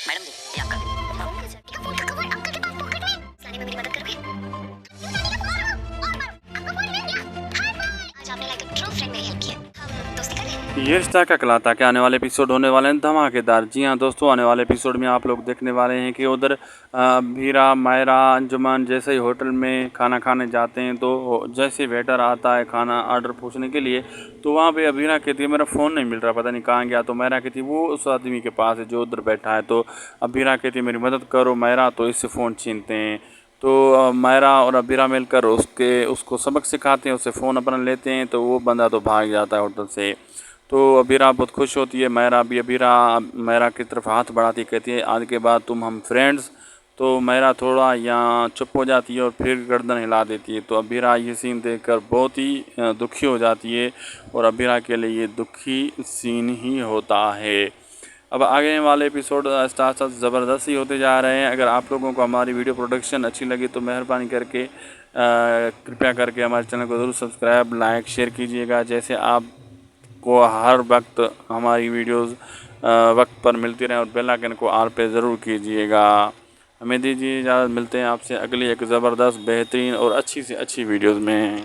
Madam जी, ये आपका bill. Phone का सर, फोन का कवर अंकल के पास पॉकेट में। लाने में मेरी मदद करोगे? यूं लाने का फोन और मारो। आपको फोन मिल गया। Hi bye. आज आपने लाइक अ ट्रू फ्रेंड मेरी हेल्प की है। हम दोस्ती कर लें। ये रिश्ता क्या कहलाता है के आने वाले एपिसोड होने वाले हैं धमाकेदार। जी हाँ दोस्तों, आने वाले एपिसोड में आप लोग देखने वाले हैं कि उधर मीरा, मायरा, अंजुमन जैसे ही होटल में खाना खाने जाते हैं तो जैसे वेटर आता है खाना ऑर्डर पूछने के लिए, तो वहाँ पे अबीरा कहती है मेरा फ़ोन नहीं मिल रहा, पता नहीं कहाँ गया। तो मायरा कहती है वो उस आदमी के पास है जो उधर बैठा है। तो अबीरा कहती है मेरी मदद करो मायरा, तो इससे फ़ोन छीनते हैं। तो मायरा और अबीरा मिलकर उसको सबक सिखाते हैं, उससे फ़ोन अपना लेते हैं। तो वो बंदा तो भाग जाता है होटल से। तो अबीरा बहुत खुश होती है, मायरा भी अबीरा मायरा की तरफ हाथ बढ़ाती कहती है आज के बाद तुम हम फ्रेंड्स। तो मायरा थोड़ा यहाँ चुप हो जाती है और फिर गर्दन हिला देती है। तो अबीरा ये सीन देखकर बहुत ही दुखी हो जाती है और अबीरा के लिए ये दुखी सीन ही होता है। अब आगे वाले एपिसोड स्टार्ट ज़बरदस्त ही होते जा रहे हैं। अगर आप लोगों को हमारी वीडियो प्रोडक्शन अच्छी लगी तो मेहरबानी करके कृपया करके हमारे चैनल को ज़रूर सब्सक्राइब, लाइक, शेयर कीजिएगा। जैसे आप को हर वक्त हमारी वीडियोस वक्त पर मिलती रहें, और बेल आइकन को ऑल पे ज़रूर कीजिएगा। हमें दीजिए इजाज़त, मिलते हैं आपसे अगली एक ज़बरदस्त, बेहतरीन और अच्छी से अच्छी वीडियोस में।